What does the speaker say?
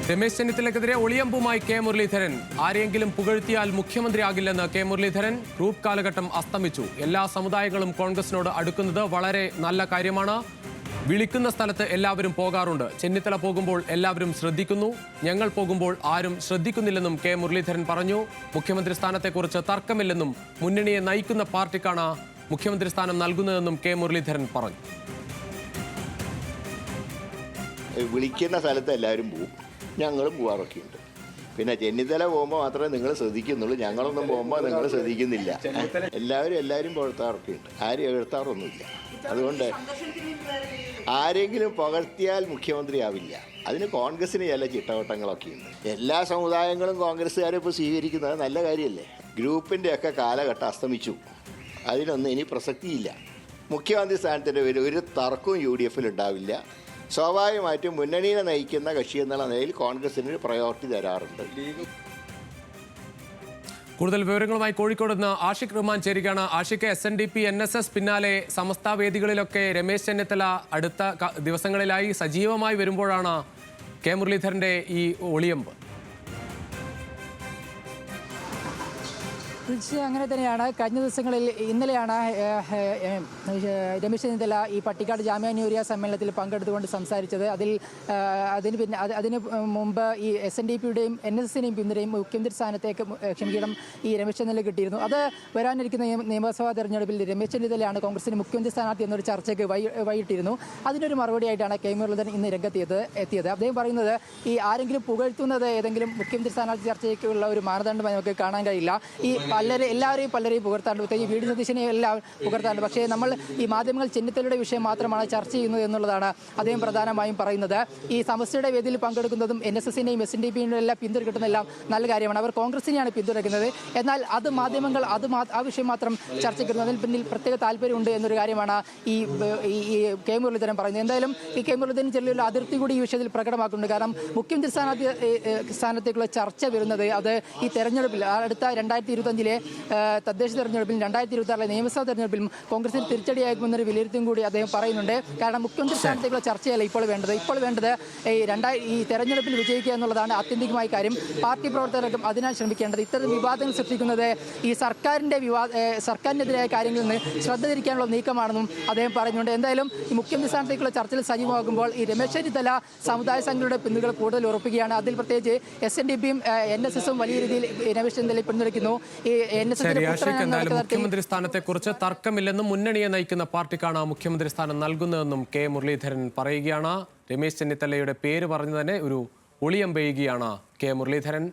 Ramesh ചെന്നിത്തലയ്ക്കെതിരെ ഒളിയമ്പുമായി K Muraleedharan. ആരെങ്കിലും പുകഴ്ത്തിയാൽ മുഖ്യമന്ത്രിയാകില്ലെന്ന് K Muraleedharan. Group കാലഘട്ടം അസ്തമിച്ചു. എല്ലാ സമുദായങ്ങളും കോൺഗ്രസിനോട് അടുക്കുന്നത് വളരെ നല്ല കാര്യമാണ്. വിളിക്കുന്ന സ്ഥലത്ത് എല്ലാവരും പോകാറുണ്ട്. ചെന്നിത്തല പോകുമ്പോൾ എല്ലാവരും ശ്രദ്ധിക്കുന്നു. ഞങ്ങൾ പോകുമ്പോൾ ആരും ശ്രദ്ധിക്കുന്നില്ലെന്നും കെ മുരളീധരൻ പറഞ്ഞു. മുഖ്യമന്ത്രി സ്ഥാനത്തെക്കുറിച്ച് തർക്കമില്ലെന്നും മുന്നണിയെ നയിക്കുന്ന പാർട്ടിക്കാണ് മുഖ്യമന്ത്രി സ്ഥാനം നൽകുന്നതെന്നും കെ മുരളീധരൻ പറഞ്ഞു. വിളിക്കുന്ന സ്ഥലത്ത് എല്ലാവരും പോവും, ഞങ്ങളും പോവാറൊക്കെ ഉണ്ട്. പിന്നെ ചെന്നിത്തല പോകുമ്പോൾ മാത്രമേ നിങ്ങൾ ശ്രദ്ധിക്കുന്നുള്ളൂ, ഞങ്ങളൊന്നും പോകുമ്പോൾ നിങ്ങൾ ശ്രദ്ധിക്കുന്നില്ല. എല്ലാവരും പുകഴ്ത്താറൊക്കെ ഉണ്ട്, ആരും എഴുത്താറൊന്നുമില്ല. അതുകൊണ്ട് ആരെങ്കിലും പുകഴ്ത്തിയാൽ മുഖ്യമന്ത്രിയാവില്ല. അതിന് കോൺഗ്രസിന് ചില ചിട്ടവട്ടങ്ങളൊക്കെ ഉണ്ട്. എല്ലാ സമുദായങ്ങളും കോൺഗ്രസ്സുകാരെ ഇപ്പോൾ സ്വീകരിക്കുന്നത് നല്ല കാര്യമല്ലേ. ഗ്രൂപ്പിൻ്റെയൊക്കെ കാലഘട്ടം അസ്തമിച്ചു. അതിനൊന്നും ഇനി പ്രസക്തിയില്ല. മുഖ്യമന്ത്രി സ്ഥാനത്തിൻ്റെ പേര് ഒരു തർക്കവും UDF ഉണ്ടാവില്ല. സ്വാഭാവികമായിട്ടും മുന്നണിയെ നയിക്കുന്ന കക്ഷി എന്നുള്ള നിലയിൽ കോൺഗ്രസിന് പ്രയോറിറ്റി തരാറുണ്ട്. കൂടുതൽ വിവരങ്ങളുമായി കോഴിക്കോട് നിന്ന് ആഷിഖ് റഹ്മാൻ ചേരുകയാണ്. ആഷിഖ്, SNDP NSS പിന്നാലെ സമസ്ത വേദികളിലൊക്കെ രമേശ് ചെന്നിത്തല അടുത്ത ദിവസങ്ങളിലായി സജീവമായി വരുമ്പോഴാണ് കെ മുരളീധരന്റെ ഈ ഒളിയമ്പ്. തീർച്ചയായും അങ്ങനെ തന്നെയാണ്. കഴിഞ്ഞ ദിവസങ്ങളിൽ ഇന്നലെയാണ് രമേശ് ചെന്നിത്തല ഈ പട്ടിക്കാട് ജാമിയ നൂരിയ സമ്മേളനത്തിൽ പങ്കെടുത്തുകൊണ്ട് സംസാരിച്ചത്. അതിന് മുമ്പ് ഈ SNDPയുടെയും NSSന്റെയും പിന്തുണയും മുഖ്യമന്ത്രി സ്ഥാനത്തേക്ക് ക്ഷമിക്കണം ഈ രമേശ് ചെന്നിത്തല കിട്ടിയിരുന്നു. അത് വരാനിരിക്കുന്ന നിയമസഭാ തെരഞ്ഞെടുപ്പിൽ രമേശ് ചെന്നിത്തലയാണ് കോൺഗ്രസിന് മുഖ്യമന്ത്രി സ്ഥാനാർത്ഥി എന്നൊരു ചർച്ചയ്ക്ക് വൈകിട്ടിരുന്നു. അതിനൊരു മറുപടിയായിട്ടാണ് കെ മുരളീധരൻ ഇന്ന് രംഗത്തെത്തിയത്. അദ്ദേഹം പറയുന്നത് ഈ ആരെങ്കിലും പുകഴ്ത്തുന്നത് ഏതെങ്കിലും മുഖ്യമന്ത്രി സ്ഥാനാർത്ഥി ചർച്ചയ്ക്കുള്ള ഒരു മാനദണ്ഡമായി നമുക്ക് കാണാൻ കഴിയില്ല. ഈ പലരെയും പുകഴ്ത്താറുണ്ട്, പ്രത്യേകിച്ച് VD സതീശനെ എല്ലാം പുകഴ്ത്താറുണ്ട്. പക്ഷേ നമ്മൾ ഈ മാധ്യമങ്ങൾ ചെന്നിത്തലയുടെ വിഷയം മാത്രമാണ് ചർച്ച ചെയ്യുന്നത് എന്നുള്ളതാണ് അദ്ദേഹം പ്രധാനമായും പറയുന്നത്. ഈ സമസ്തയുടെ വേദിയിൽ പങ്കെടുക്കുന്നതും NSSന്റെയും SNDPയുടെയും എല്ലാം പിന്തുണ കിട്ടുന്നതെല്ലാം നല്ല കാര്യമാണ്. അവർ കോൺഗ്രസിനെയാണ് പിന്തുണയ്ക്കുന്നത്. എന്നാൽ അത് മാധ്യമങ്ങൾ ആ വിഷയം മാത്രം ചർച്ചയ്ക്കുന്നു. അതിൽ പിന്നിൽ പ്രത്യേക താല്പര്യമുണ്ട് എന്നൊരു കാര്യമാണ് ഈ കെ മുരളീധരൻ പറയുന്നത്. എന്തായാലും ഈ കെ മുരളീധരൻ ചെറിയൊരു അതിർത്തി കൂടി ഈ വിഷയത്തിൽ പ്രകടമാക്കുന്നുണ്ട്. കാരണം മുഖ്യമന്ത്രി സ്ഥാനത്തേക്കുള്ള ചർച്ച വരുന്നത് അത് ഈ തെരഞ്ഞെടുപ്പിൽ അടുത്ത 2025 തദ്ദേശ തെരഞ്ഞെടുപ്പിലും 2026 നിയമസഭാ തെരഞ്ഞെടുപ്പിലും കോൺഗ്രസിന് തിരിച്ചടിയാകുമെന്നൊരു വിലയിരുത്തും കൂടി അദ്ദേഹം പറയുന്നുണ്ട്. കാരണം മുഖ്യമന്ത്രി സ്ഥാനത്തേക്കുള്ള ചർച്ചയല്ല ഇപ്പോൾ വേണ്ടത് ഈ തെരഞ്ഞെടുപ്പിൽ വിജയിക്കുക എന്നുള്ളതാണ് ആത്യന്തികമായ കാര്യം. പാർട്ടി പ്രവർത്തകർക്കും അതിനാൽ ശ്രമിക്കേണ്ടത്. ഇത്തരം വിവാദങ്ങൾ സൃഷ്ടിക്കുന്നത് ഈ സർക്കാരിനെതിരായ കാര്യങ്ങളിൽ നിന്ന് ശ്രദ്ധ തിരിക്കാനുള്ള നീക്കമാണെന്നും അദ്ദേഹം പറയുന്നുണ്ട്. എന്തായാലും ഈ മുഖ്യമന്ത്രി സ്ഥാനത്തേക്കുള്ള ചർച്ചയിൽ സജീവമാകുമ്പോൾ ഈ രമേശ് ചെന്നിത്തല സമുദായ സംഘങ്ങളുടെ പിന്തുണ കൂടുതൽ ഉറപ്പിക്കുകയാണ്. അതിൽ പ്രത്യേകിച്ച് SNDPയും NSSും വലിയ രീതിയിൽ രമേശ് ചെന്നിത്തലയെ പിന്തുണയ്ക്കുന്നു. മുഖ്യമന്ത്രി സ്ഥാനത്തെക്കുറിച്ച് തർക്കമില്ലെന്നും മുന്നണിയെ നയിക്കുന്ന പാർട്ടിക്കാണ് മുഖ്യമന്ത്രി സ്ഥാനം നൽകുന്നതെന്നും കെ മുരളീധരൻ പറയുകയാണ്. രമേശ് ചെന്നിത്തലയുടെ പേര് പറഞ്ഞു തന്നെ ഒരു ഒളിയമ്പെയ്യുകയാണ് കെ മുരളീധരൻ.